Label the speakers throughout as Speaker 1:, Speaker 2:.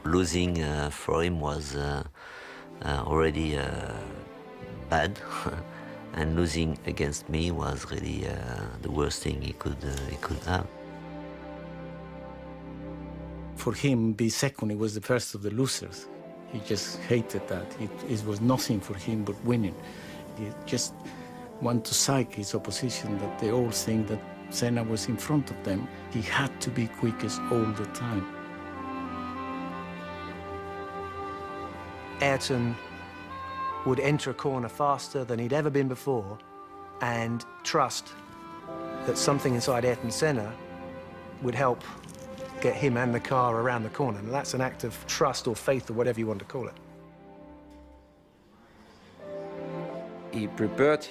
Speaker 1: Losing for him was already bad, and losing against me was really the worst thing he could have.
Speaker 2: For him, be second, he was the first of the losers. He just hated that. It was nothing for him but winning. He just wanted to psych his opposition, that they all think that Senna was in front of them. He had to be quickest all the time.
Speaker 3: Ayrton would enter a corner faster than he'd ever been before and trust that something inside Ayrton Senna would help get him and the car around the corner. And that's an act of trust or faith or whatever you want to call it.
Speaker 4: He prepared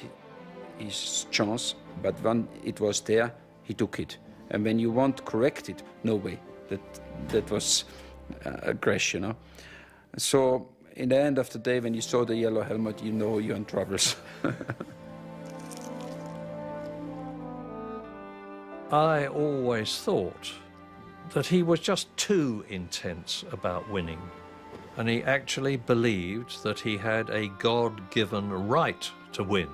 Speaker 4: his chance, but when it was there, he took it. And when you want to correct it, no way. That was a crash, you know. So in the end of the day, when you saw the yellow helmet, you know you're in troubles.
Speaker 5: I always thought that he was just too intense about winning, and he actually believed that he had a God-given right to win.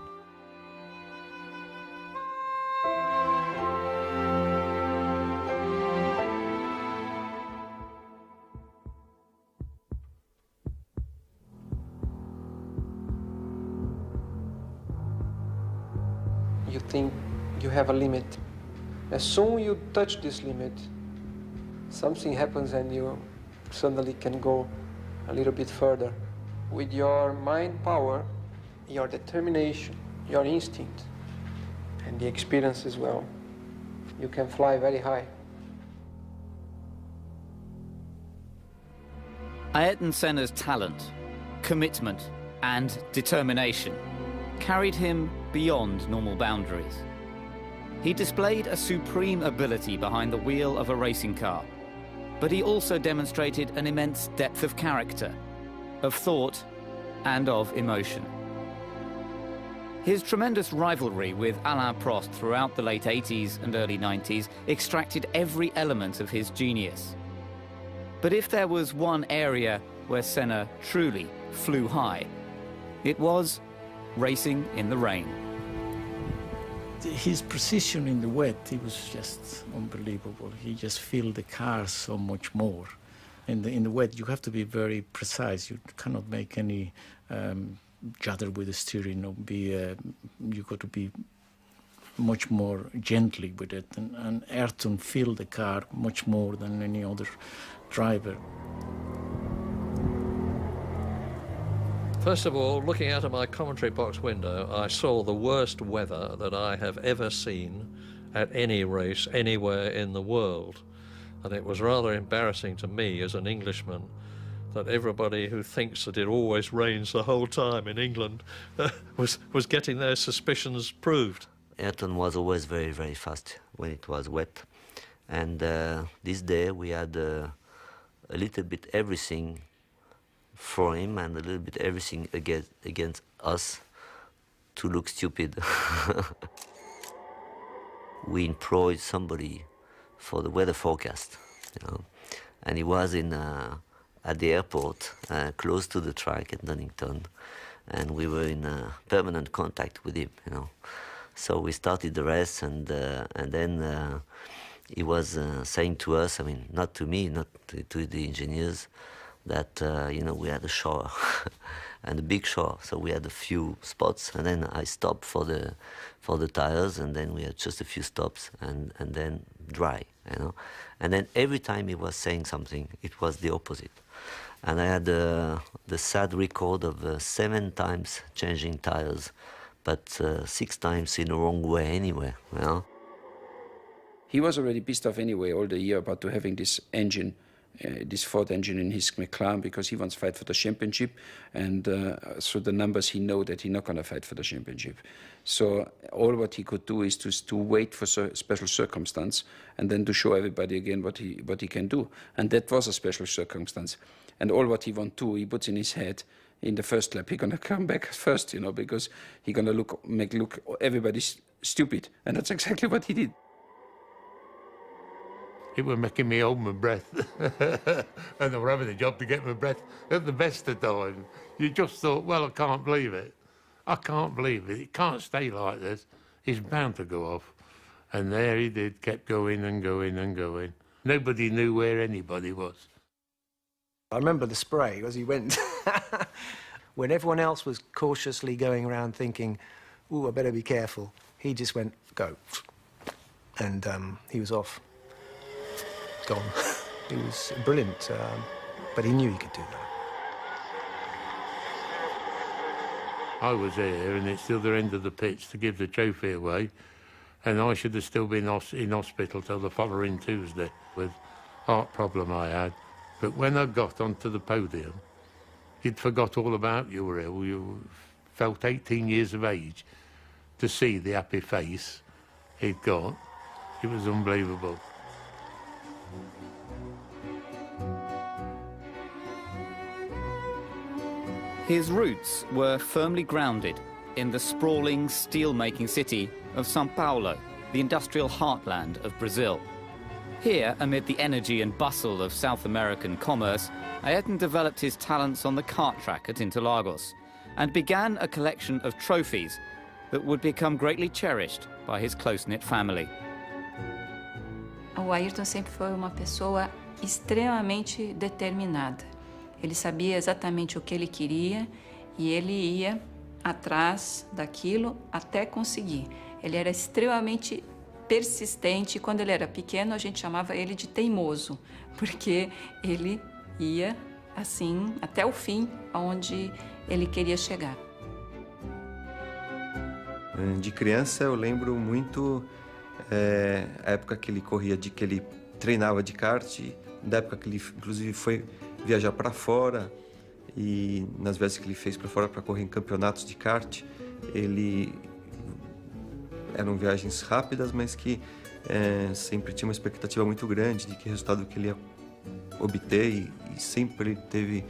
Speaker 6: You think you have a limit. As soon as you touch this limit, something happens and you suddenly can go a little bit further. With your mind power, your determination, your instinct, and the experience as well, you can fly very high.
Speaker 7: Ayrton Senna's talent, commitment, and determination carried him beyond normal boundaries. He displayed a supreme ability behind the wheel of a racing car, but he also demonstrated an immense depth of character, of thought, and of emotion. His tremendous rivalry with Alain Prost throughout the late 80s and early 90s extracted every element of his genius. But if there was one area where Senna truly flew high, it was racing in the rain.
Speaker 2: His precision in the wet, he was just unbelievable. He just filled the car so much more. In the wet, you have to be very precise. You cannot make any judder with the steering. Or you got to be much more gently with it. And Ayrton filled the car much more than any other driver.
Speaker 5: First of all, looking out of my commentary box window, I saw the worst weather that I have ever seen at any race anywhere in the world. And it was rather embarrassing to me as an Englishman that everybody who thinks that it always rains the whole time in England was getting their suspicions proved.
Speaker 1: Ayrton was always very, very fast when it was wet. And this day we had a little bit everything for him and a little bit everything against us to look stupid. We employed somebody for the weather forecast, you know, and he was at the airport, close to the track at Donington, and we were in permanent contact with him, you know. So we started the race, and then he was saying to us, I mean, not to me, not to the engineers, that you know, we had a shower and a big shower, so we had a few spots, and then I stopped for the tires, and then we had just a few stops, and then dry, you know. And then every time he was saying something, it was the opposite. And I had the sad record of 7 times changing tires, but 6 times in the wrong way anyway, you know.
Speaker 4: He was already pissed off anyway all the year about having this engine, this Ford engine in his McLaren, because he wants to fight for the championship, and through the numbers he know that he's not going to fight for the championship. So all what he could do is to wait for special circumstance, and then to show everybody again what he can do. And that was a special circumstance. And all what he wants to do, he puts in his head, in the first lap, he's going to come back first, you know, because he's going to make everybody stupid. And that's exactly what he did.
Speaker 8: It was making me hold my breath. And I was having a job to get my breath at the best of times. You just thought, well, I can't believe it. I can't believe it. It can't stay like this. It's bound to go off. And there he did, kept going and going and going. Nobody knew where anybody was.
Speaker 3: I remember the spray as he went. When everyone else was cautiously going around thinking, ooh, I better be careful, he just went, go. And he was off. Gone. He was brilliant, but he knew he could do that.
Speaker 8: I was there, and it's the other end of the pitch to give the trophy away, and I should have still been in hospital till the following Tuesday with heart problem I had. But when I got onto the podium, you'd forgot all about you were ill. You felt 18 years of age. To see the happy face he'd got, it was unbelievable.
Speaker 7: His roots were firmly grounded in the sprawling steel-making city of São Paulo, the industrial heartland of Brazil. Here, amid the energy and bustle of South American commerce, Ayrton developed his talents on the kart track at Interlagos and began a collection of trophies that would become greatly cherished by his close-knit family.
Speaker 9: O Ayrton sempre foi uma pessoa extremamente determinada. Ele sabia exatamente o que ele queria e ele ia atrás daquilo até conseguir. Ele era extremamente persistente. Quando ele era pequeno, a gente chamava ele de teimoso, porque ele ia assim até o fim, aonde ele queria chegar.
Speaker 10: De criança, eu lembro muito a época que ele corria, que ele treinava de kart, da época que ele, inclusive, foi viajar para fora, e nas vezes que ele fez para fora para correr em campeonatos de kart, eram viagens rápidas, mas que sempre tinha uma expectativa muito grande de que resultado que ele ia obter, e sempre teve,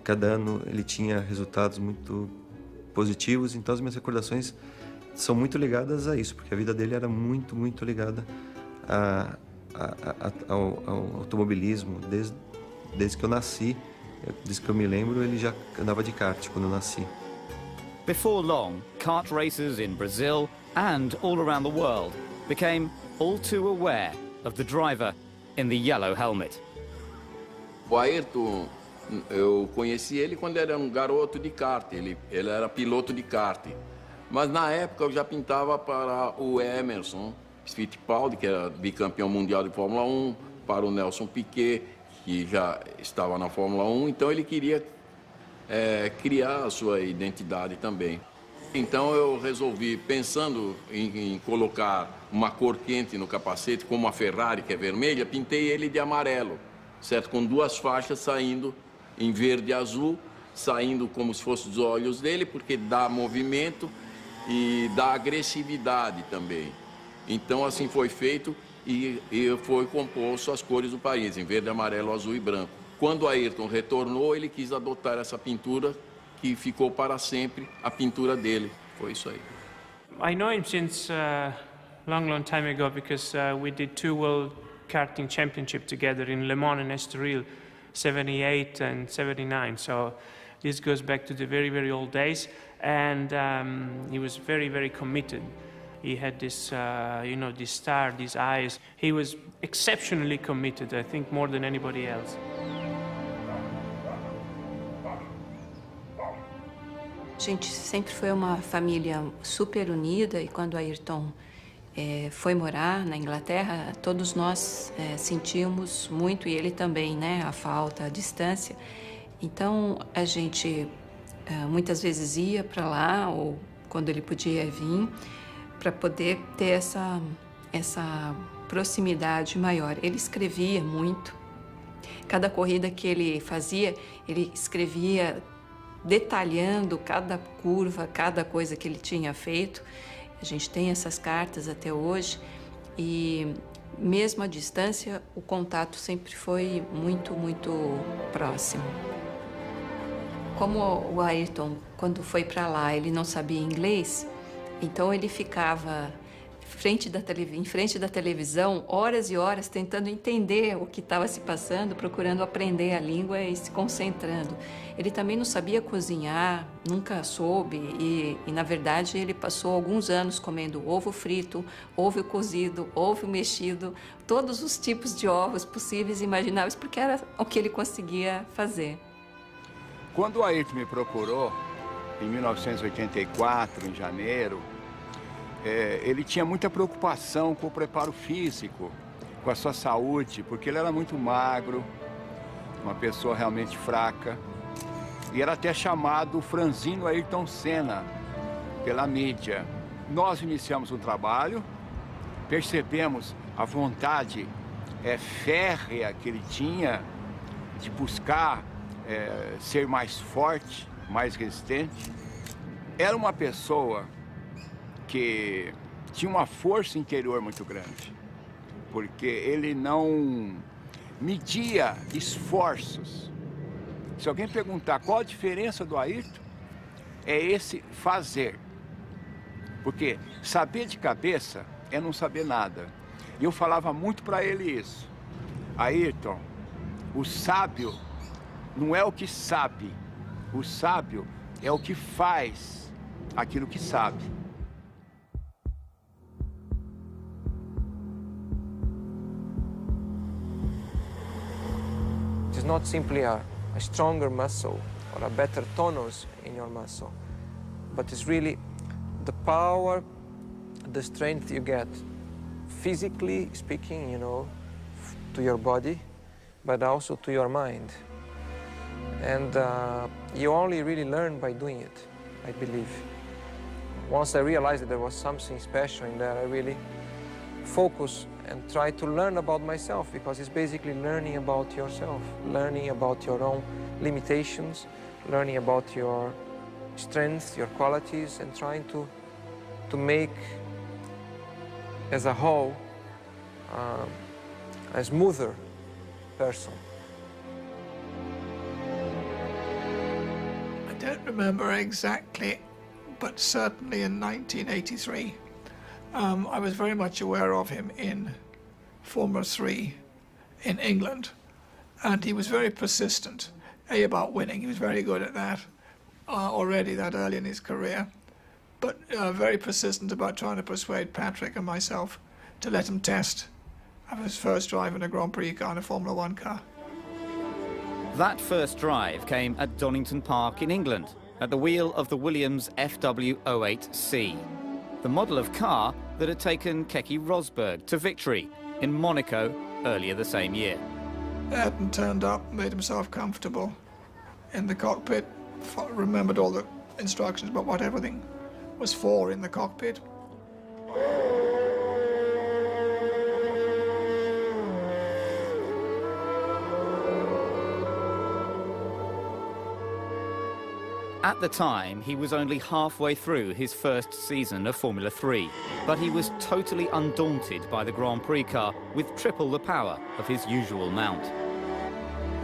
Speaker 10: cada ano ele tinha resultados muito positivos. Então as minhas recordações são muito ligadas a isso, porque a vida dele era muito, muito ligada ao automobilismo. Desde que eu nasci, desde que eu me lembro, ele já andava de kart quando eu nasci.
Speaker 7: Before long, kart racers in Brazil and all around the world became all too aware of the driver in the yellow helmet.
Speaker 11: O Ayrton, eu conheci ele quando ele era um garoto de kart, ele era piloto de kart. Mas na época eu já pintava para o Emerson Fittipaldi, que era bicampeão mundial de Fórmula 1, para o Nelson Piquet, que já estava na Fórmula 1, então ele queria criar a sua identidade também. Então eu resolvi, pensando em colocar uma cor quente no capacete, como a Ferrari, que é vermelha, pintei ele de amarelo, certo? Com duas faixas saindo em verde e azul, saindo como se fossem os olhos dele, porque dá movimento e dá agressividade também. Então assim foi feito e foi composto as cores do país, em verde, amarelo, azul e branco. Quando Ayrton retornou, ele quis adotar essa pintura, que ficou para sempre a pintura dele. Foi isso aí.
Speaker 12: I know him since long time ago, because we did 2 World Karting Championship together in Le Mans and Estoril, 78 and 79. So this goes back to the very, very old days. And he was very, very committed. He had this, this star, these eyes. He was exceptionally committed, I think, more than anybody else.
Speaker 9: A gente sempre foi uma família super unida, e quando Ayrton foi morar na Inglaterra, todos nós sentimos muito, e ele também, né, a falta, a distância. Então a gente muitas vezes ia para lá, ou quando ele podia vir, para poder ter essa proximidade maior. Ele escrevia muito. Cada corrida que ele fazia, ele escrevia detalhando cada curva, cada coisa que ele tinha feito. A gente tem essas cartas até hoje, e mesmo à distância, o contato sempre foi muito, muito próximo. Como o Ayrton, quando foi para lá, ele não sabia inglês, então ele ficava em frente da televisão, horas e horas, tentando entender o que estava se passando, procurando aprender a língua e se concentrando. Ele também não sabia cozinhar, nunca soube, e na verdade ele passou alguns anos comendo ovo frito, ovo cozido, ovo mexido, todos os tipos de ovos possíveis e imagináveis, porque era o que ele conseguia fazer.
Speaker 13: Quando o Ayrton me procurou, em 1984, em janeiro, ele tinha muita preocupação com o preparo físico, com a sua saúde, porque ele era muito magro, uma pessoa realmente fraca, e era até chamado franzino Ayrton Senna pela mídia. Nós iniciamos um trabalho, percebemos a vontade férrea que ele tinha de buscar ser mais forte, mais resistente. Era uma pessoa que tinha uma força interior muito grande, porque ele não media esforços. Se alguém perguntar qual a diferença do Ayrton, é esse fazer. Porque saber de cabeça é não saber nada. E eu falava muito para ele isso. Ayrton, o sábio não é o que sabe, o sábio é o que faz aquilo que sabe.
Speaker 6: It is not simply a stronger muscle or a better tonus in your muscle, but it's really the power, the strength you get, physically speaking, you know, to your body, but also to your mind. And you only really learn by doing it, I believe. Once I realized that there was something special in there, I really focused and tried to learn about myself, because it's basically learning about yourself, learning about your own limitations, learning about your strengths, your qualities, and trying to make, as a whole, a smoother person.
Speaker 14: I don't remember exactly, but certainly in 1983, I was very much aware of him in Formula 3 in England, and he was very persistent, about winning. He was very good at that already that early in his career, but very persistent about trying to persuade Patrick and myself to let him test of his first drive in a Grand Prix car, in a Formula 1 car.
Speaker 7: That first drive came at Donington Park in England, at the wheel of the Williams FW08C, the model of car that had taken Keke Rosberg to victory in Monaco earlier the same year.
Speaker 14: Ayrton turned up, made himself comfortable in the cockpit, remembered all the instructions about what everything was for in the cockpit.
Speaker 7: At the time, he was only halfway through his first season of Formula 3, but he was totally undaunted by the Grand Prix car with triple the power of his usual mount.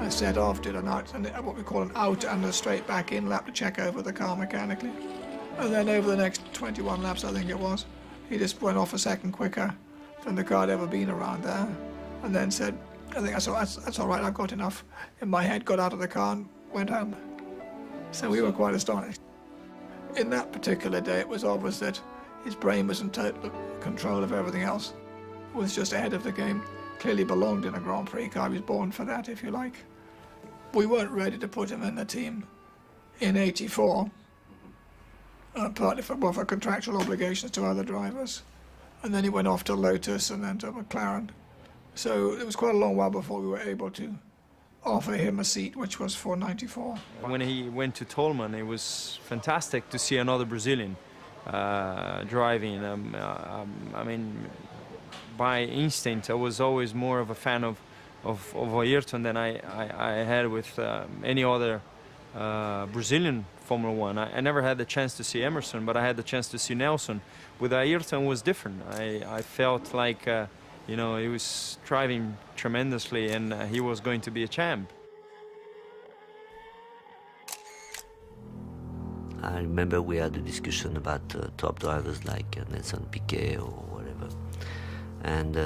Speaker 14: I set off, did what we call an out and a straight back in lap to check over the car mechanically. And then over the next 21 laps, I think it was, he just went off a second quicker than the car had ever been around there. And then said, I think that's all right, I've got enough in my head, got out of the car and went home. So we were quite astonished. In that particular day, it was obvious that his brain was in total control of everything else, was just ahead of the game, clearly belonged in a Grand Prix car. He was born for that, if you like. We weren't ready to put him in the team in '84, partly for contractual obligations to other drivers. And then he went off to Lotus and then to McLaren. So it was quite a long while before we were able to offer him a seat, which was for '94.
Speaker 15: When he went to Tolman, it was fantastic to see another Brazilian driving. I mean, by instinct, I was always more of a fan of Ayrton than I had with any other Brazilian Formula One. I never had the chance to see Emerson, but I had the chance to see Nelson. With Ayrton, it was different. I felt like you know, he was driving tremendously, and he was going to be a champ.
Speaker 1: I remember we had a discussion about top drivers like Nelson Piquet or whatever. And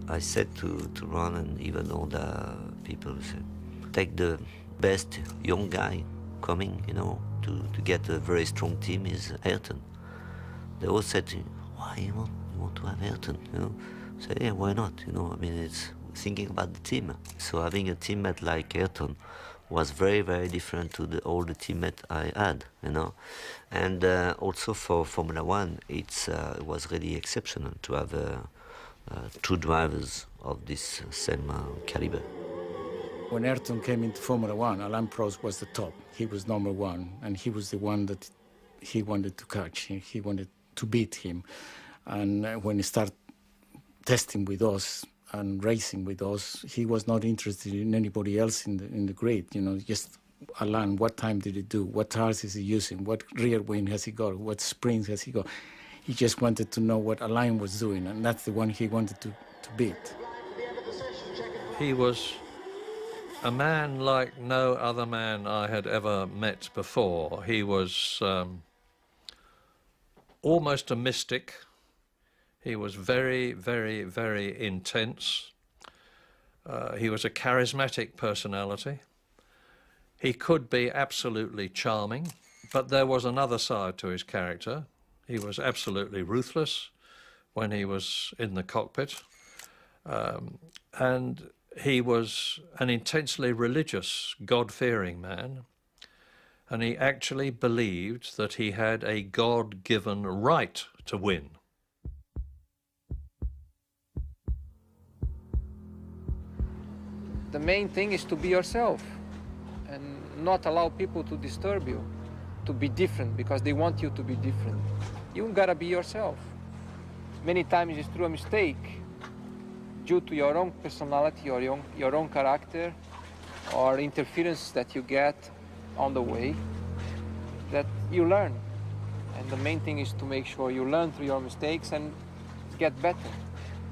Speaker 1: I said to Ron and even all the people, said, take the best young guy coming, you know, to get a very strong team is Ayrton. They all said to me, why you want to have Ayrton, you know? I said, yeah, why not, you know, I mean, it's thinking about the team. So having a teammate like Ayrton was very, very different to all the teammates I had, you know. And also for Formula One, it was really exceptional to have two drivers of this same caliber.
Speaker 2: When Ayrton came into Formula One, Alain Prost was the top. He was number one, and he was the one that he wanted to catch. He wanted to beat him. And when he started testing with us and racing with us, he was not interested in anybody else in the grid. You know, just Alain, what time did he do? What tires is he using? What rear wing has he got? What springs has he got? He just wanted to know what Alain was doing, and that's the one he wanted to beat.
Speaker 5: He was a man like no other man I had ever met before. He was almost a mystic. He was very, very, very intense. He was a charismatic personality. He could be absolutely charming, but there was another side to his character. He was absolutely ruthless when he was in the cockpit. And he was an intensely religious, God-fearing man. And he actually believed that he had a God-given right to win.
Speaker 6: The main thing is to be yourself and not allow people to disturb you, to be different because they want you to be different. You gotta be yourself. Many times it's through a mistake, due to your own personality or your own character or interference that you get on the way, that you learn. And the main thing is to make sure you learn through your mistakes and get better.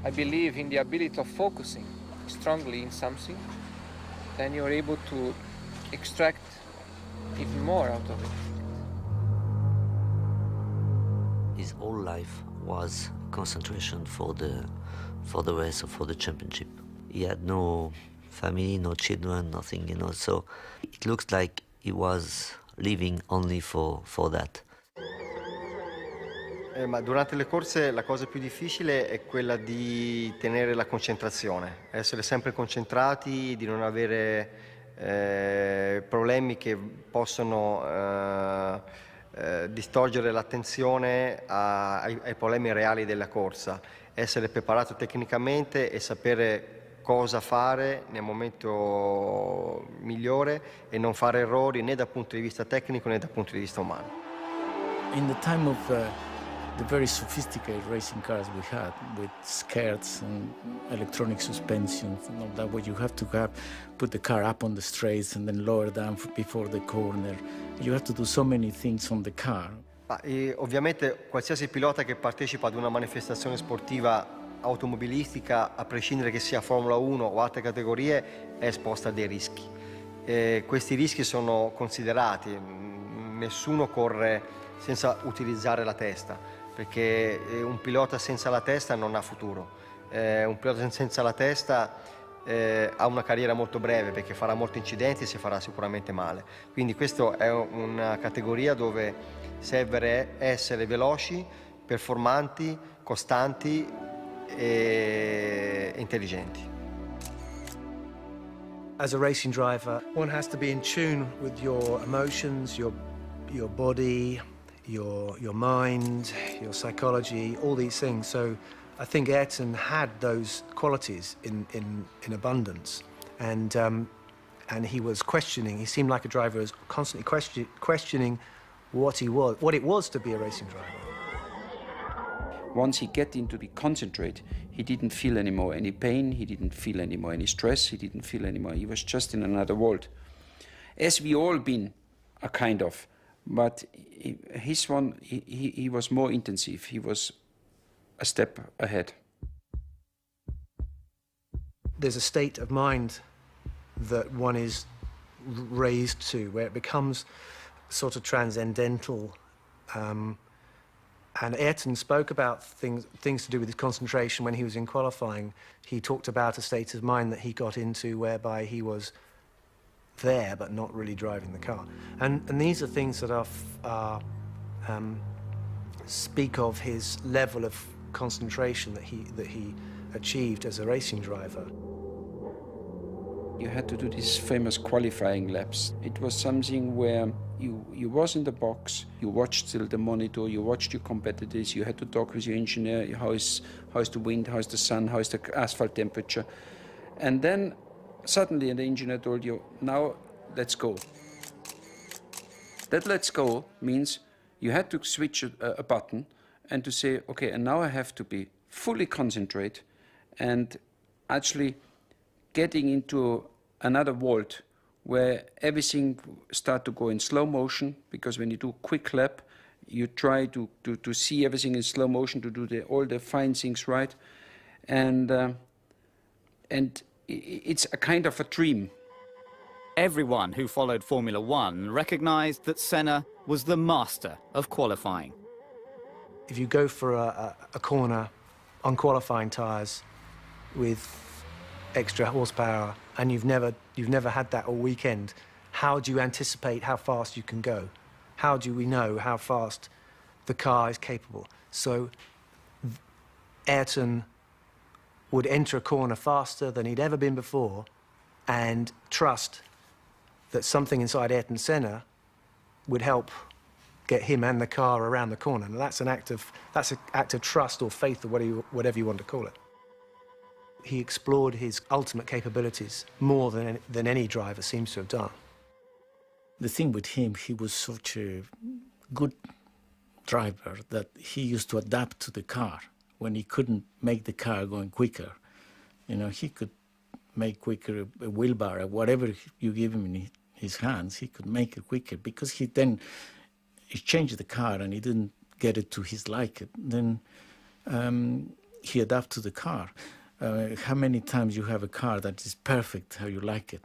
Speaker 6: I believe in the ability of focusing strongly in something, then you're able to extract even more out of it.
Speaker 1: His whole life was concentration for the race or for the championship. He had no family, no children, nothing, you know, so it looks like he was living only for that.
Speaker 16: Ma durante le corse la cosa più difficile è quella di tenere la concentrazione, essere sempre concentrati, di non avere problemi che possono distogliere l'attenzione ai problemi reali della corsa, essere preparato tecnicamente e sapere cosa fare nel momento migliore e non fare errori né dal punto di vista tecnico né dal punto di vista umano.
Speaker 2: In the time of the very sophisticated racing cars we had, with skirts and electronic suspensions and all that, where you have to put the car up on the straights and then lower down before the corner. You have to do so many things on the car.
Speaker 16: Ovviamente qualsiasi pilota che partecipa ad una manifestazione sportiva automobilistica, a prescindere che sia Formula 1 o altre categorie, è esposta a dei rischi. Questi rischi sono considerati, nessuno corre senza utilizzare la testa, perché un pilota senza la testa non ha futuro. Un pilota senza la testa ha una carriera molto breve, perché farà molti incidenti e si farà sicuramente male. Quindi questa è una categoria dove serve essere veloci, performanti, costanti e intelligenti.
Speaker 3: As a racing driver, one has to be in tune with your emotions, your body, your mind, your psychology, all these things. So I think Ayrton had those qualities in abundance, and he was questioning. He seemed like a driver who was constantly questioning what it was to be a racing driver.
Speaker 4: Once he get into the concentrate, he didn't feel anymore any pain, he didn't feel anymore any stress, he didn't feel anymore, he was just in another world. As we all been, a kind of, but his one, he was more intensive, he was a step ahead.
Speaker 3: There's a state of mind that one is raised to, where it becomes sort of transcendental, And Ayrton spoke about things to do with his concentration when he was in qualifying. He talked about a state of mind that he got into whereby he was there but not really driving the car. And these are things that speak of his level of concentration that he achieved as a racing driver.
Speaker 4: You had to do these famous qualifying laps. It was something where you was in the box, you watched still the monitor, you watched your competitors, you had to talk with your engineer, how is the wind, how is the sun, how is the asphalt temperature. And then suddenly the engineer told you, now let's go. That let's go means you had to switch a button and to say, okay, and now I have to be fully concentrate and actually getting into another world where everything start to go in slow motion, because when you do quick lap, you try to see everything in slow motion, to do all the fine things right. And it's a kind of a dream.
Speaker 7: Everyone who followed Formula One recognized that Senna was the master of qualifying.
Speaker 3: If you go for a corner on qualifying tyres with extra horsepower and you've never had that all weekend, how do you anticipate how fast you can go? How do we know how fast the car is capable? So Ayrton would enter a corner faster than he'd ever been before and trust that something inside Ayrton Senna would help get him and the car around the corner. And that's an act of trust or faith or whatever you want to call it. He explored his ultimate capabilities more than any driver seems to have done.
Speaker 2: The thing with him, he was such a good driver that he used to adapt to the car. When he couldn't make the car going quicker, you know, he could make quicker a wheelbar or whatever you give him in his hands, he could make it quicker, because he changed the car and he didn't get it to his liking. Then he adapted to the car. How many times you have a car that is perfect how you like it?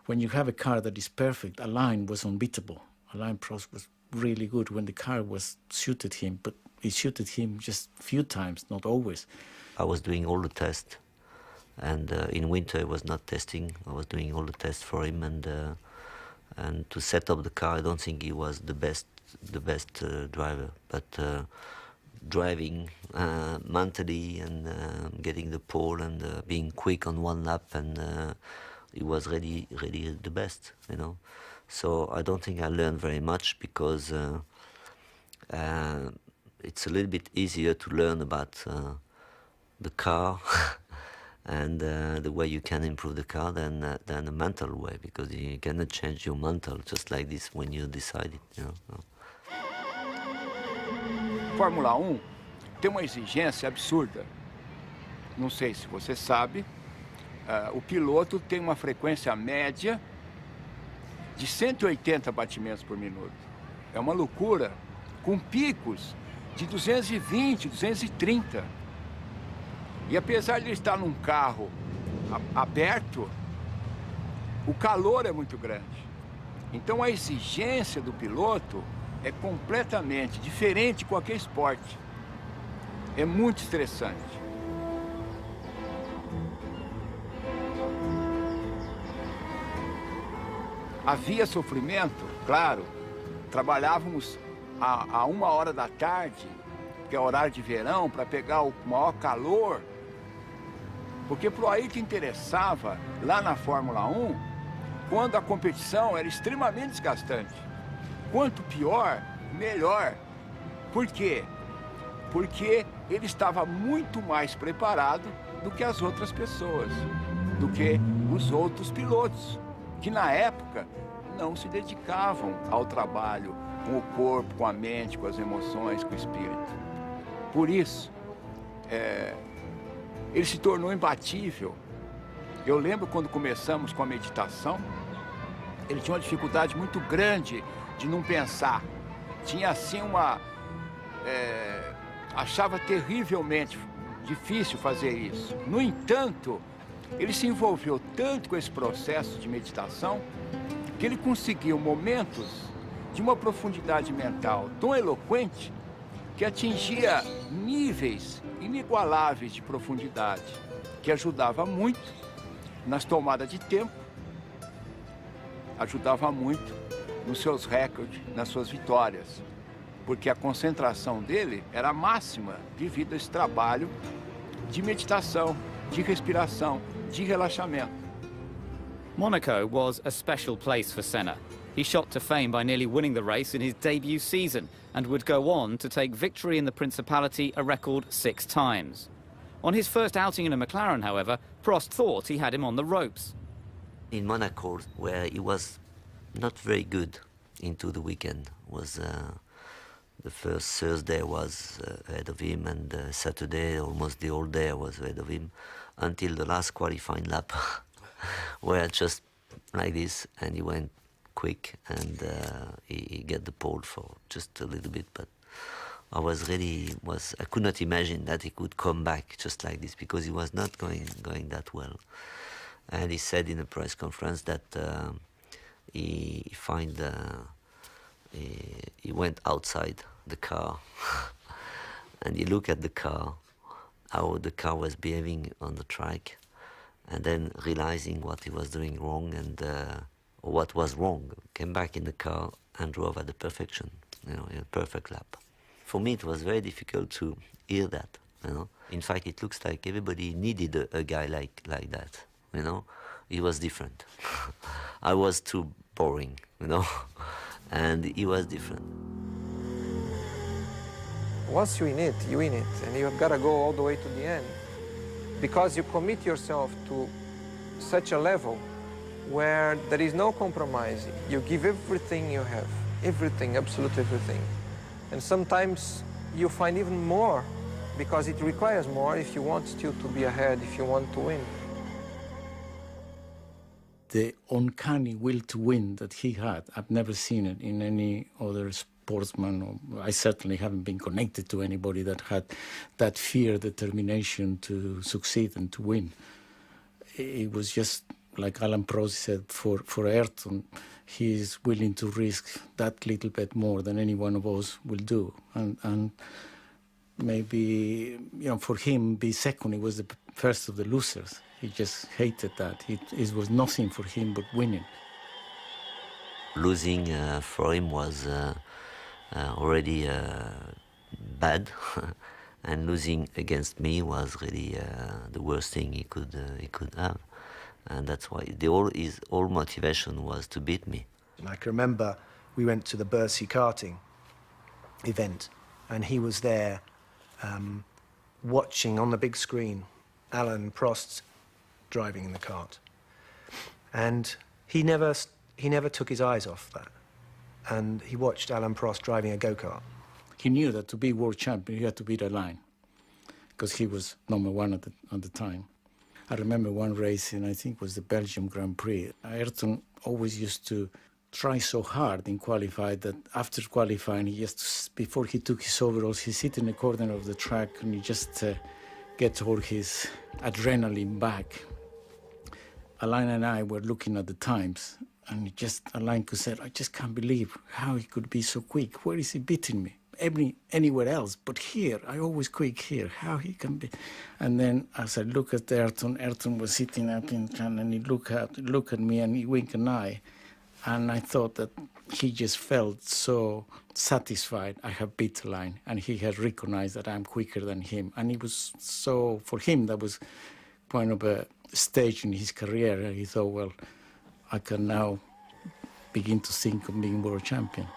Speaker 2: When you have a car that is perfect, Alain was unbeatable. Alain Prost was really good when the car suited him, but it suited him just a few times, not always.
Speaker 1: I was doing all the tests, and in winter I was not testing. I was doing all the tests for him, and to set up the car, I don't think he was the best driver, but driving mentally and getting the pole and being quick on one lap, and he was really the best, you know. So I don't think I learned very much, because it's a little bit easier to learn about the car and the way you can improve the car than the mental way, because you cannot change your mental just like this when you decide it, you know.
Speaker 13: Fórmula 1 tem uma exigência absurda. Não sei se você sabe, o piloto tem uma frequência média de 180 batimentos por minuto. É uma loucura, com picos de 220, 230. E apesar de ele estar num carro aberto, o calor é muito grande. Então a exigência do piloto é completamente diferente de qualquer esporte. É muito estressante. Havia sofrimento, claro. Trabalhávamos a 1h da tarde, que é horário de verão, para pegar o maior calor. Porque para o Ayrton interessava, lá na Fórmula 1, quando a competição era extremamente desgastante. Quanto pior, melhor. Por quê? Porque ele estava muito mais preparado do que as outras pessoas, do que os outros pilotos, que na época não se dedicavam ao trabalho com o corpo, com a mente, com as emoções, com o espírito. Por isso, ele se tornou imbatível. Eu lembro quando começamos com a meditação, ele tinha uma dificuldade muito grande de não pensar. Tinha assim achava terrivelmente difícil fazer isso. No entanto, ele se envolveu tanto com esse processo de meditação que ele conseguiu momentos de uma profundidade mental tão eloquente que atingia níveis inigualáveis de profundidade, que ajudava muito nas tomadas de tempo, ajudava muito nos seus recordes, nas suas vitórias, porque a concentração dele era máxima devido a esse trabalho de meditação, de respiração, de relaxamento.
Speaker 7: Monaco was a special place for Senna. He shot to fame by nearly winning the race in his debut season and would go on to take victory in the Principality a record 6 times. On his first outing in a McLaren, however, Prost thought he had him on the ropes.
Speaker 1: In Monaco, where he was not very good into the weekend, was the first Thursday was ahead of him, and Saturday almost the whole day was ahead of him, until the last qualifying lap, where just like this, and he went quick, and he get the pole for just a little bit, but I could not imagine that he could come back just like this, because he was not going that well. And he said in a press conference that he went outside the car and he looked at the car, how the car was behaving on the track, and then realizing what he was doing wrong and what was wrong, came back in the car and drove at the perfection, in a perfect lap. For me, it was very difficult to hear that, In fact, it looks like everybody needed a guy like that, He was different. I was too boring, and he was different.
Speaker 6: Once you in it, and you've got to go all the way to the end, because you commit yourself to such a level where there is no compromising. You give everything you have, everything, absolutely everything. And sometimes you find even more, because it requires more if you want still to be ahead, if you want to win.
Speaker 2: The uncanny will to win that he had, I've never seen it in any other sportsman. I certainly haven't been connected to anybody that had that fear, determination to succeed and to win. It was just, like Alan Prost said, for Ayrton, he is willing to risk that little bit more than any one of us will do. And maybe, for him, be second, he was the first of the losers. He just hated that. It was nothing for him but winning.
Speaker 1: Losing for him was already bad, and losing against me was really the worst thing he could have, and that's why his whole motivation was to beat me.
Speaker 3: And I can remember we went to the Bercy karting event, and he was there watching on the big screen Alan Prost driving in the kart, and he never took his eyes off that, and he watched Alan Prost driving a go-kart.
Speaker 2: He knew that to be world champion, he had to beat Alain, because he was #1 at the time. I remember one race, and I think it was the Belgium Grand Prix. Ayrton always used to try so hard in qualify that after qualifying, before he took his overalls, he sit in the corner of the track and he just gets all his adrenaline back. Alain and I were looking at the times, and Alain said, I just can't believe how he could be so quick. Where is he beating me? Anywhere else, but here, I always quick here. How he can be? And then as I look at Ayrton was sitting up in front, and he looked at me and he winked an eye. And I thought that he just felt so satisfied I have beat Alain, and he had recognized that I'm quicker than him. And it was so, for him, that was kind of a stage in his career. And he thought, well, I can now begin to think of being world champion.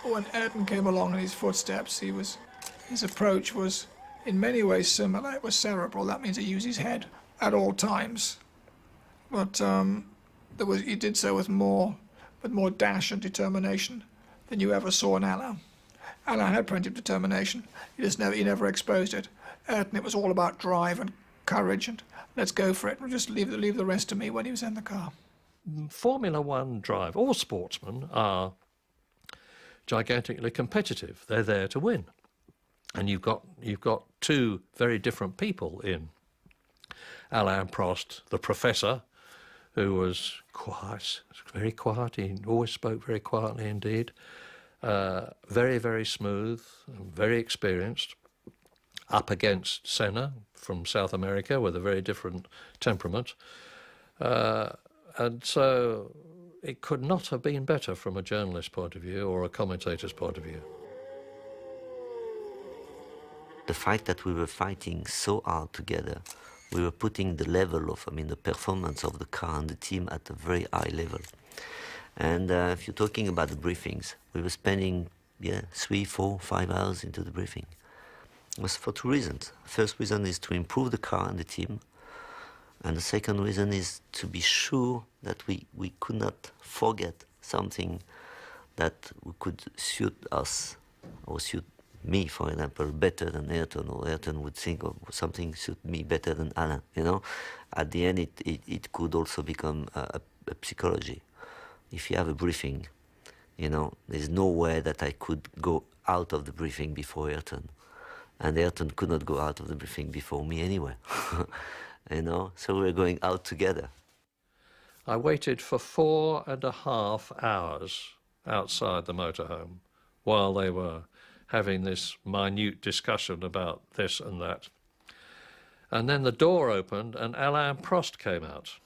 Speaker 14: When Ayrton came along in his footsteps, his approach was in many ways similar. It was cerebral. That means he used his head at all times. But he did so with more dash and determination than you ever saw in Alain. Alain had plenty of determination. He never exposed it. Ayrton, it was all about drive and courage and let's go for it. We'll just leave the rest to me when he was in the car.
Speaker 5: Formula One drive, all sportsmen are gigantically competitive. They're there to win. And you've got two very different people in Alain Prost, the professor, who was quiet, very quiet. He always spoke very quietly indeed. Very, very smooth, very experienced, up against Senna from South America with a very different temperament. And so it could not have been better from a journalist's point of view or a commentator's point of view.
Speaker 1: The fact that we were fighting so hard together, we were putting the level of, the performance of the car and the team at a very high level. And if you're talking about the briefings, we were spending 3, 4, 5 hours into the briefing. It was for 2 reasons. The first reason is to improve the car and the team. And the second reason is to be sure that we could not forget something that could suit us or suit me, for example, better than Ayrton, or Ayrton would think of something suit me better than Alain, At the end, it could also become a psychology. If you have a briefing, there's no way that I could go out of the briefing before Ayrton. And Ayrton could not go out of the briefing before me anyway. So we're going out together.
Speaker 5: I waited for 4.5 hours outside the motorhome while they were having this minute discussion about this and that. And then the door opened and Alain Prost came out.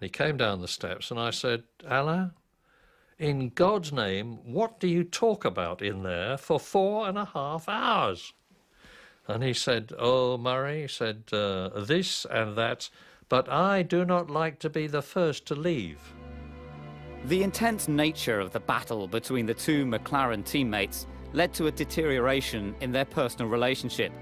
Speaker 5: And he came down the steps and I said, Alain, in God's name, what do you talk about in there for 4.5 hours? And he said, oh, Murray, he said, this and that, but I do not like to be the first to leave.
Speaker 7: The intense nature of the battle between the two McLaren teammates led to a deterioration in their personal relationship.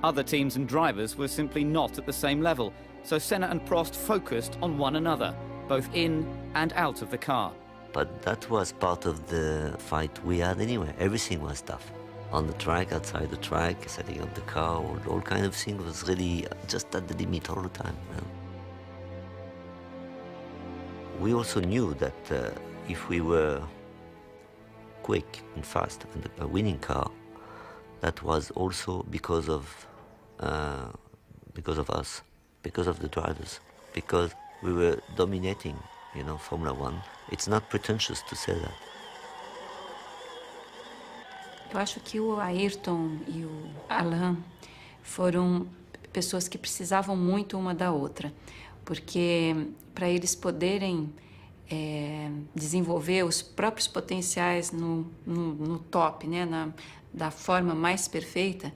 Speaker 7: Other teams and drivers were simply not at the same level, so Senna and Prost focused on one another, both in and out of the car.
Speaker 1: But that was part of the fight we had anyway. Everything was tough. On the track, outside the track, setting up the car, all kind of things was really just at the limit all the time. We also knew that if we were quick and fast and a winning car, that was also because of us, because of the drivers, because we were dominating, Formula One. It's not pretentious to say that.
Speaker 9: Eu acho que o Ayrton e o Alain foram pessoas que precisavam muito uma da outra, porque para eles poderem desenvolver os próprios potenciais no top, da forma mais perfeita,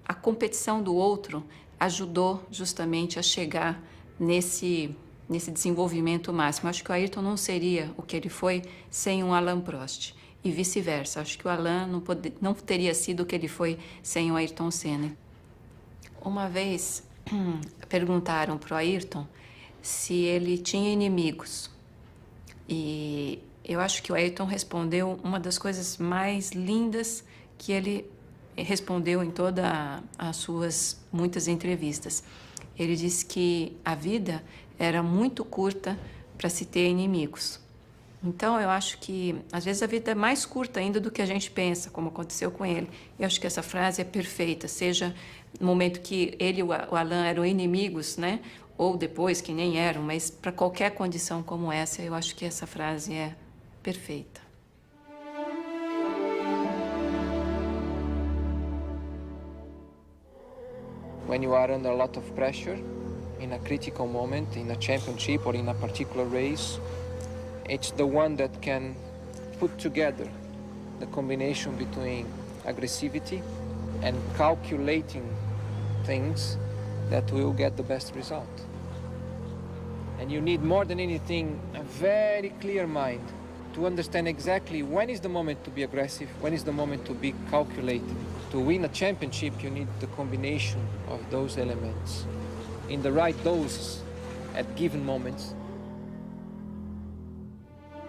Speaker 9: a competição do outro ajudou justamente a chegar nesse desenvolvimento máximo. Acho que o Ayrton não seria o que ele foi sem um Alain Prost. E vice-versa. Acho que o Alain não teria sido o que ele foi sem o Ayrton Senna. Uma vez perguntaram para o Ayrton se ele tinha inimigos. E eu acho que o Ayrton respondeu uma das coisas mais lindas que ele respondeu em todas as suas muitas entrevistas. Ele disse que a vida era muito curta para se ter inimigos. Então, eu acho que, às vezes, a vida é mais curta ainda do que a gente pensa, como aconteceu com ele. Eu acho que essa frase é perfeita, seja no momento que ele e o Alain eram inimigos, ou depois, que nem eram, mas para qualquer condição como essa, eu acho que essa frase é perfeita.
Speaker 6: When you are under a lot of pressure, in a critical moment, in a championship or in a particular race, it's the one that can put together the combination between aggressivity and calculating things that will get the best result. And you need more than anything a very clear mind to understand exactly when is the moment to be aggressive, when is the moment to be calculated. To win a championship, you need the combination of those elements in the right doses at given moments.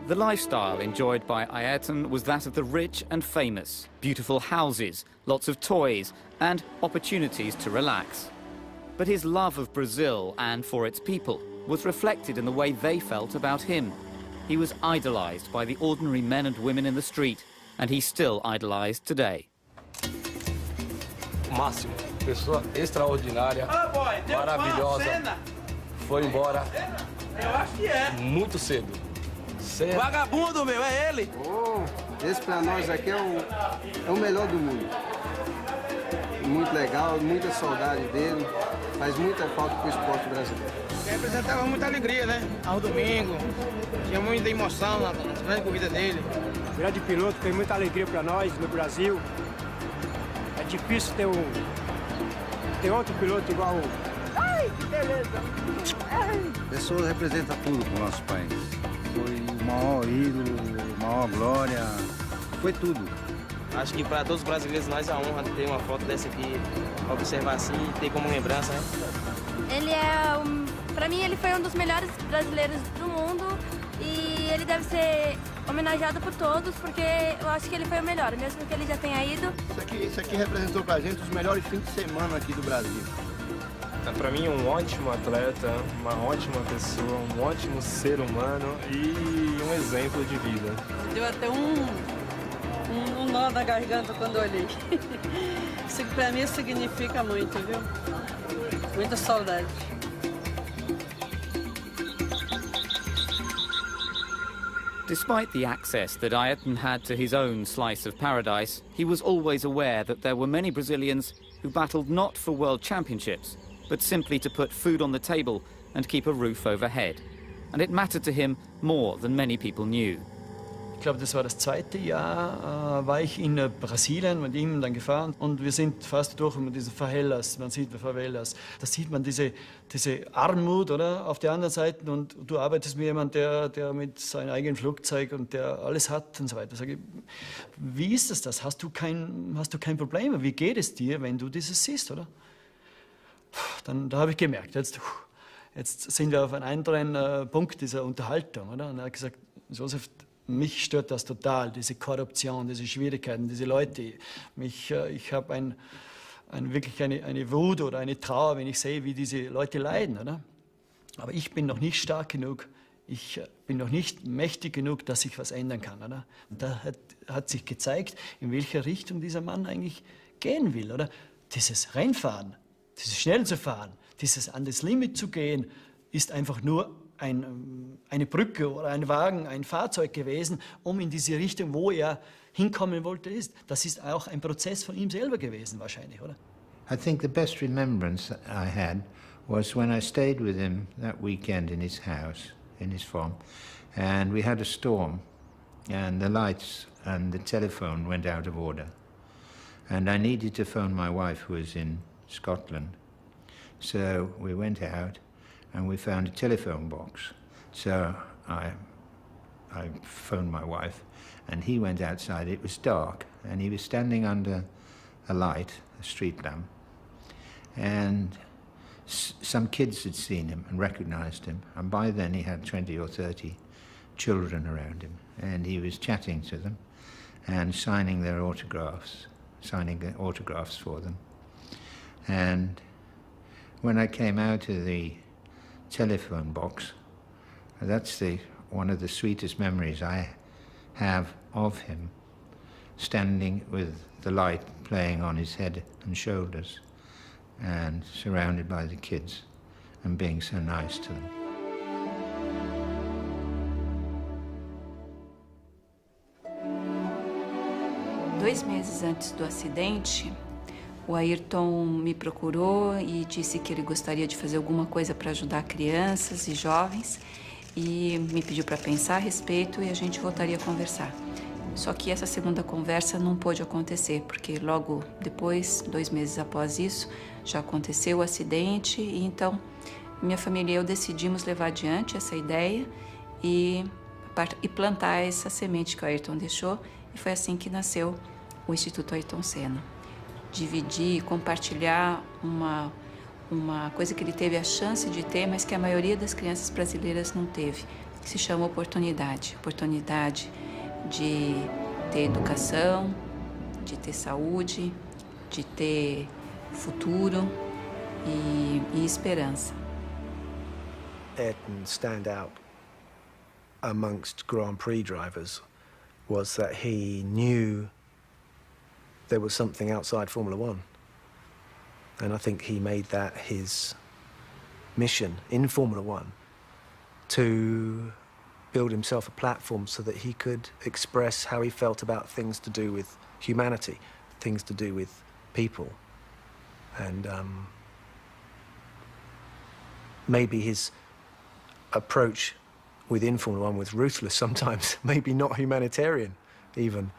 Speaker 7: The lifestyle enjoyed by Ayrton was that of the rich and famous. Beautiful houses, lots of toys, and opportunities to relax. But his love of Brazil and for its people was reflected in the way they felt about him. He was idolized by the ordinary men and women in the street, and he's still idolized today.
Speaker 17: Máximo, pessoa extraordinária, maravilhosa, foi embora muito cedo. Vagabundo, meu, é ele!
Speaker 18: Oh, esse pra nós aqui é o melhor do mundo. Muito legal, muita saudade dele. Faz muita falta pro esporte brasileiro.
Speaker 19: Representava muita alegria, né? Ao domingo. Tinha muita emoção na grande corrida dele.
Speaker 20: Virar de piloto tem muita alegria para nós no Brasil. É difícil ter outro piloto igual o...
Speaker 19: Ai, que beleza!
Speaker 21: A pessoa representa tudo pro nosso país. Foi o maior ídolo, a maior glória, foi tudo.
Speaker 22: Acho que para todos os brasileiros nós é a honra de ter uma foto dessa aqui, observar assim e ter como lembrança, né?
Speaker 23: Ele para mim ele foi um dos melhores brasileiros do mundo e ele deve ser homenageado por todos porque eu acho que ele foi o melhor, mesmo que ele já tenha ido.
Speaker 21: Isso aqui representou pra gente os melhores fins de semana aqui do Brasil.
Speaker 24: Para mim, um ótimo atleta, uma ótima pessoa, um ótimo ser humano e um exemplo de vida.
Speaker 25: Deu até um nó na garganta quando eu olhei. Isso para mim significa muito, viu? Muita saudade.
Speaker 7: Despite the access that Ayrton had to his own slice of paradise, he was always aware that there were many Brazilians who battled not for world championships, but simply to put food on the table and keep a roof overhead. And it mattered to him more than many people knew.
Speaker 26: Ich glaube, das war das zweite Jahr, war ich in Brasilien mit ihm dann gefahren und wir sind fast durch diese Favelas, man sieht Favelas, da sieht man diese Armut, oder, auf der anderen Seite und du arbeitest mit jemandem, der mit seinem eigenen Flugzeug und der alles hat und so weiter. Sag ich, wie ist das? Hast du kein Problem? Wie geht es dir, wenn du dieses siehst, oder? Da habe ich gemerkt, jetzt sind wir auf einem anderen Punkt dieser Unterhaltung, oder? Und er hat gesagt, Josef, mich stört das total, diese Korruption, diese Schwierigkeiten, diese Leute. Ich habe wirklich eine Wut oder eine Trauer, wenn ich sehe, wie diese Leute leiden, oder? Aber ich bin noch nicht stark genug, ich bin noch nicht mächtig genug, dass ich was ändern kann, oder? Und da hat sich gezeigt, in welche Richtung dieser Mann eigentlich gehen will, oder? Dieses Rennfahren, dieses schnell zu fahren, dieses an das Limit zu gehen, ist einfach nur eine Brücke oder ein Wagen, ein Fahrzeug gewesen, um in diese Richtung, wo er hinkommen wollte, ist. Das ist auch ein Prozess von ihm selber gewesen, wahrscheinlich, oder?
Speaker 27: I think the best remembrance that I had was when I stayed with him that weekend in his house, in his farm, and we had a storm, and the lights and the telephone went out of order. And I needed to phone my wife, who was in Scotland. So we went out, and we found a telephone box. So I phoned my wife, and he went outside. It was dark, and he was standing under a light, a street lamp, and some kids had seen him and recognized him, and by then he had 20 or 30 children around him, and he was chatting to them and signing their autographs, signing the autographs for them. And when I came out of the telephone box, that's one of the sweetest memories I have of him, standing with the light playing on his head and shoulders and surrounded by the kids and being so nice to them.
Speaker 9: Dois meses antes do acidente, o Ayrton me procurou e disse que ele gostaria de fazer alguma coisa para ajudar crianças e jovens e me pediu para pensar a respeito e a gente voltaria a conversar. Só que essa segunda conversa não pôde acontecer, porque logo depois, 2 meses após isso, já aconteceu o acidente e então minha família e eu decidimos levar adiante essa ideia e plantar essa semente que o Ayrton deixou e foi assim que nasceu o Instituto Ayrton Senna. Dividir, compartilhar uma coisa que ele teve a chance de ter, mas que a maioria das crianças brasileiras não teve, que se chama oportunidade. Oportunidade de ter educação, de ter saúde, de ter futuro e esperança.
Speaker 3: Ayrton's standout amongst Grand Prix drivers was that he knew there was something outside Formula One. And I think he made that his mission in Formula One to build himself a platform so that he could express how he felt about things to do with humanity, things to do with people. And maybe his approach within Formula One was ruthless sometimes, maybe not humanitarian even,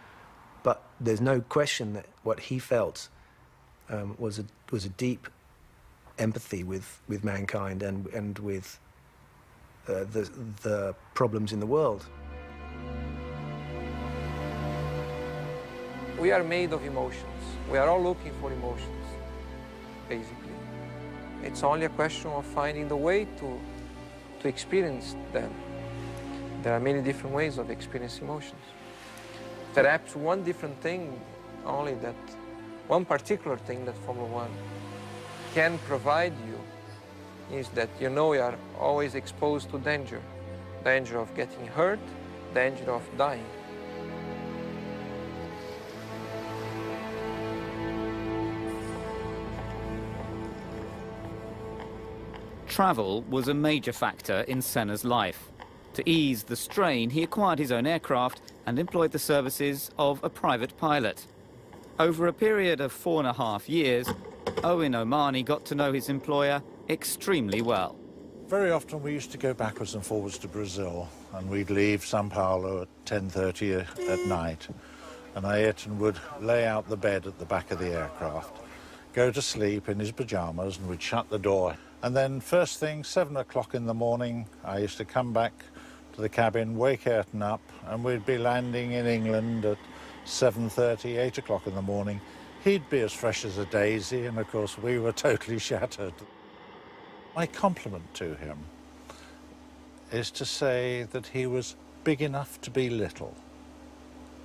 Speaker 3: but there's no question that what he felt was a deep empathy with mankind and with the problems in the world.
Speaker 6: We are made of emotions. We are all looking for emotions, basically. It's only a question of finding the way to experience them. There are many different ways of experiencing emotions. Perhaps one different thing, only that one particular thing that Formula One can provide you is that you know you are always exposed to danger. Danger of getting hurt, danger of dying.
Speaker 7: Travel was a major factor in Senna's life. To ease the strain, he acquired his own aircraft and employed the services of a private pilot. Over a period of 4.5 years, Owen Omani got to know his employer extremely well.
Speaker 4: Very often we used to go backwards and forwards to Brazil, and we'd leave São Paulo at 10:30 at night, and Ayrton would lay out the bed at the back of the aircraft, go to sleep in his pyjamas, and we'd shut the door. And then first thing, 7 o'clock in the morning, I used to come back to the cabin, wake Ayrton up, and we'd be landing in England at 7:30, 8 o'clock in the morning. He'd be as fresh as a daisy, and of course we were totally shattered. My compliment to him is to say that he was big enough to be little,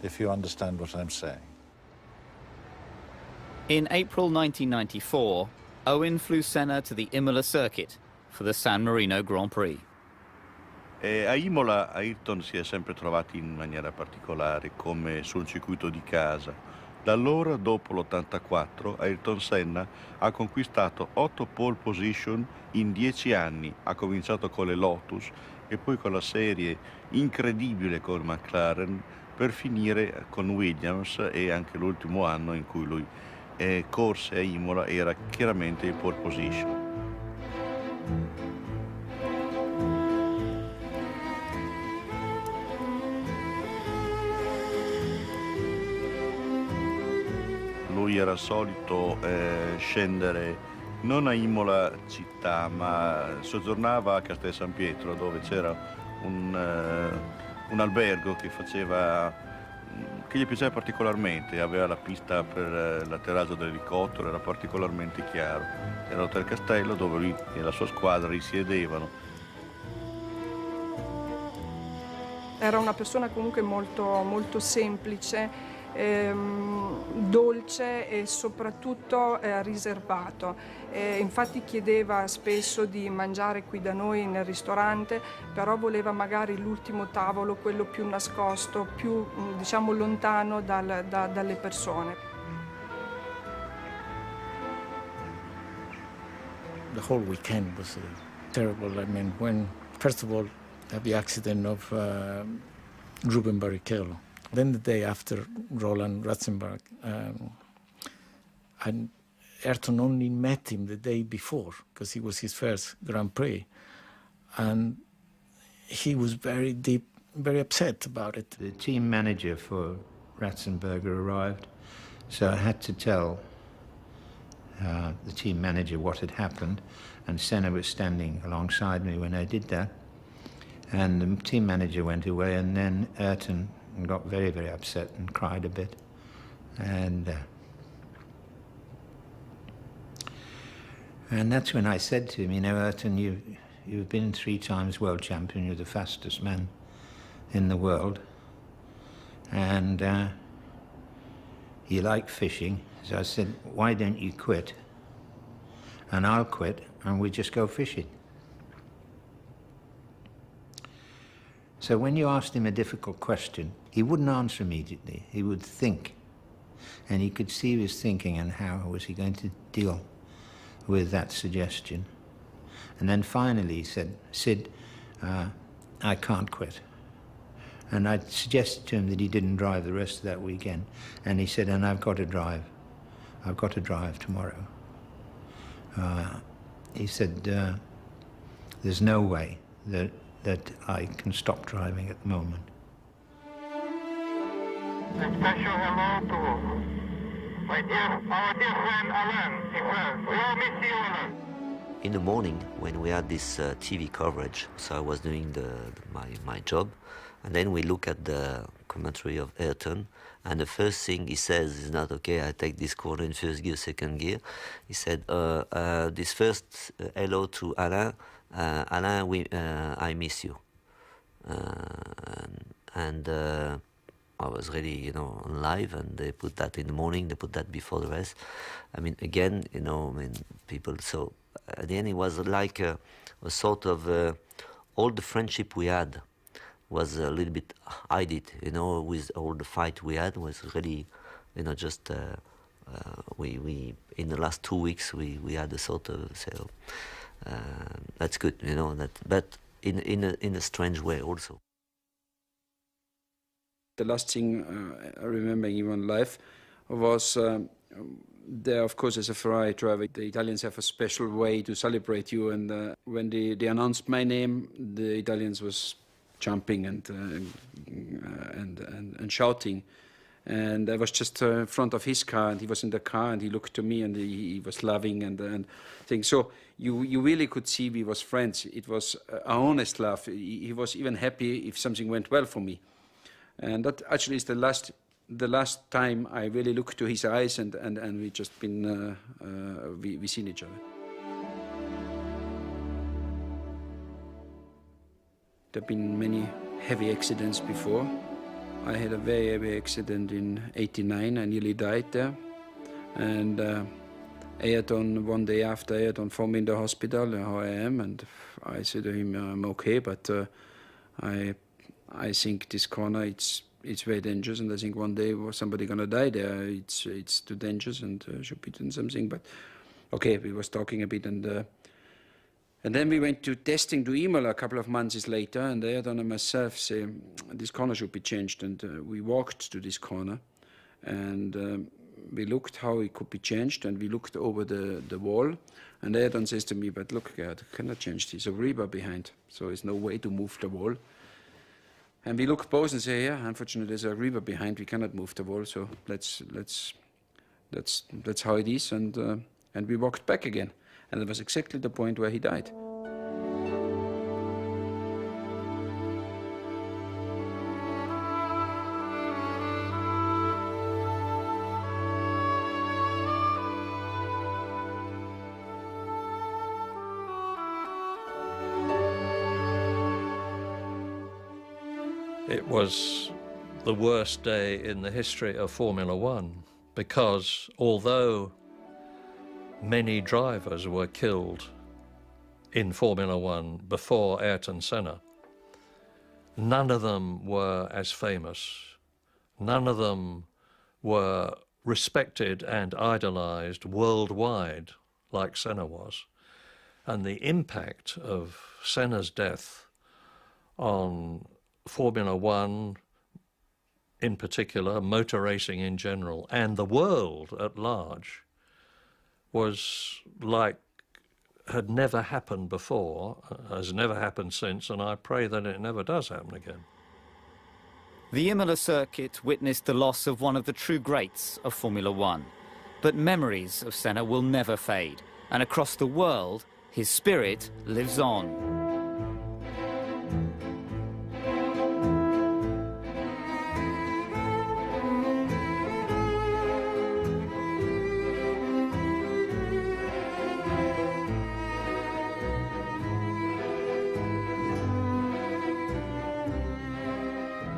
Speaker 4: if you understand what I'm saying.
Speaker 7: In April 1994, Owen flew Senna to the Imola circuit for the San Marino Grand Prix.
Speaker 8: A Imola Ayrton si è sempre trovato in maniera particolare, come sul circuito di casa. Da allora, dopo l'84, Ayrton Senna ha conquistato 8 pole position in 10 anni. Ha cominciato con le Lotus e poi con la serie incredibile con McLaren per finire con Williams, e anche l'ultimo anno in cui lui corse a Imola era chiaramente in pole position. Lui era solito scendere non a Imola città, ma soggiornava a Castel San Pietro, dove c'era un albergo che gli piaceva particolarmente, aveva la pista per l'atterraggio dell'elicottero, era particolarmente chiaro. Era l'Hotel Castello dove lui e la sua squadra risiedevano.
Speaker 10: Era una persona comunque molto semplice, dolce e soprattutto riservato. Infatti chiedeva spesso di mangiare qui da noi nel ristorante, però voleva magari l'ultimo tavolo, quello più nascosto, più diciamo lontano dalle persone.
Speaker 2: The whole weekend was terrible. I mean, first of all, the accident of Ruben Barrichello. Then the day after, Roland Ratzenberg, and Ayrton only met him the day before because it was his first Grand Prix, and he was very upset about it.
Speaker 27: The team manager for Ratzenberger arrived, so I had to tell the team manager what had happened, and Senna was standing alongside me when I did that, and the team manager went away, and then Ayrton got very, very upset and cried a bit. And that's when I said to him, you know, Ayrton, you've been 3 times world champion, you're the fastest man in the world, and you like fishing. So I said, why don't you quit? And I'll quit, and we just go fishing. So when you asked him a difficult question, he wouldn't answer immediately. He would think. And you could see he was thinking, and how was he going to deal with that suggestion? And then finally he said, Sid, I can't quit. And I suggested to him that he didn't drive the rest of that weekend. And he said, and I've got to drive. I've got to drive tomorrow. He said, there's no way that I can stop driving at the moment.
Speaker 5: A special hello to our dear friend Alan. He says, we all miss you, Alan.
Speaker 1: In the morning, when we had this TV coverage, so I was doing my job, and then we look at the commentary of Ayrton, and the first thing he says is not, okay, I take this corner in first gear, second gear. He said, this first hello to Alain, Alain, I miss you. And I was really, on live, and they put that in the morning, they put that before the rest. I mean, again, people, so at the end it was like a sort of, all the friendship we had was a little bit hidden, with all the fight we had was really, just, we in the last 2 weeks, we had a sort of, so, that's good, but in a strange way also.
Speaker 11: The last thing I remember in one life was there, of course, as a Ferrari driver, the Italians have a special way to celebrate you. And when they announced my name, the Italians was jumping and shouting. And I was just in front of his car, and he was in the car, and he looked to me, and he was laughing and things. So you really could see we was friends. It was an honest laugh. He was even happy if something went well for me. And that actually is the last time I really looked to his eyes, and we just been we seen each other. There have been many heavy accidents before. I had a very heavy accident in '89. I nearly died there, and Ayrton, one day after, Ayrton phoned me in the hospital how I am, and I said to him, I'm okay, but I think this corner, it's very dangerous, and I think one day somebody gonna die there. It's too dangerous and should be doing something. But okay, we was talking a bit, and then we went to testing to Imola a couple of months later, and Ayrton and myself say this corner should be changed, and we walked to this corner, and we looked how it could be changed, and we looked over the wall, and Ayrton says to me, but look, Gerhard, I cannot change this. There's a rebar behind, so there's no way to move the wall. And we look both and say, yeah, unfortunately, there's a river behind. We cannot move the wall, so that's how it is. And we walked back again, and it was exactly the point where he died.
Speaker 12: It was the worst day in the history of Formula One, because although many drivers were killed in Formula One before Ayrton Senna, none of them were as famous. None of them were respected and idolized worldwide like Senna was. And the impact of Senna's death on Formula One in particular, motor racing in general, and the world at large was like had never happened before, has never happened since, and I pray that it never does happen again.
Speaker 7: The Imola circuit witnessed the loss of one of the true greats of Formula One, but memories of Senna will never fade, and across the world, his spirit lives on.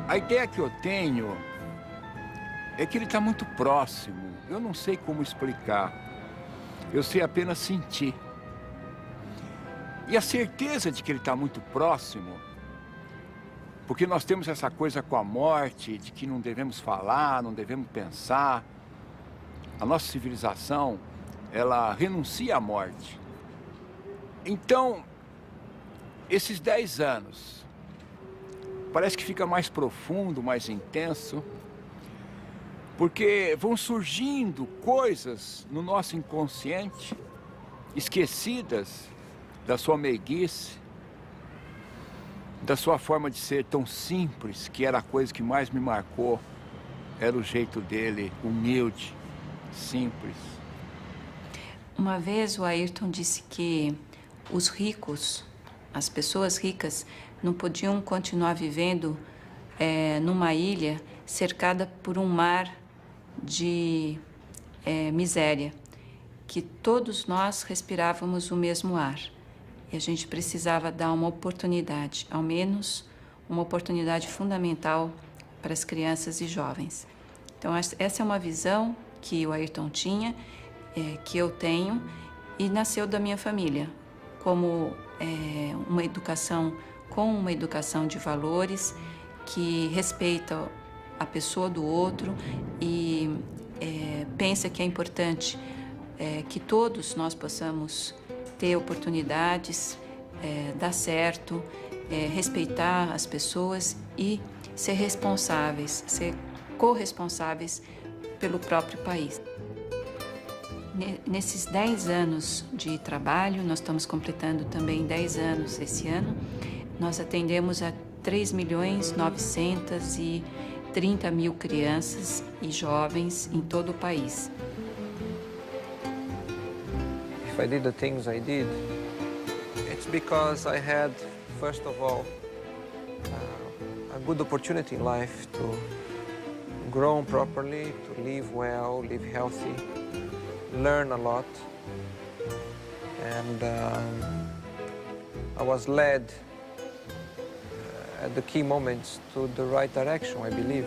Speaker 13: A ideia que eu tenho é que ele está muito próximo. Eu não sei como explicar. Eu sei apenas sentir. E a certeza de que ele está muito próximo, porque nós temos essa coisa com a morte, de que não devemos falar, não devemos pensar. A nossa civilização, ela renuncia à morte. Então, esses 10 anos parece que fica mais profundo, mais intenso, porque vão surgindo coisas no nosso inconsciente, esquecidas da sua meiguice, da sua forma de ser tão simples, que era a coisa que mais me marcou, era o jeito dele, humilde, simples.
Speaker 9: Uma vez o Ayrton disse que os ricos, as pessoas ricas, não podiam continuar vivendo numa ilha cercada por um mar de miséria, que todos nós respirávamos o mesmo ar e a gente precisava dar uma oportunidade, ao menos uma oportunidade fundamental para as crianças e jovens. Então essa é uma visão que o Ayrton tinha, que eu tenho e nasceu da minha família, como uma educação com uma educação de valores que respeita a pessoa do outro e pensa que é importante que todos nós possamos ter oportunidades, dar certo, respeitar as pessoas e ser responsáveis, ser corresponsáveis pelo próprio país. Nesses 10 anos de trabalho, nós estamos completando também 10 anos esse ano, nós atendemos a 3.930.000 crianças e jovens em todo o país.
Speaker 6: If I did the things I did, it's because I had, first of all, a good opportunity in life to grow properly, to live well, live healthy, learn a lot, and I was led at the key moments to the right direction, I believe.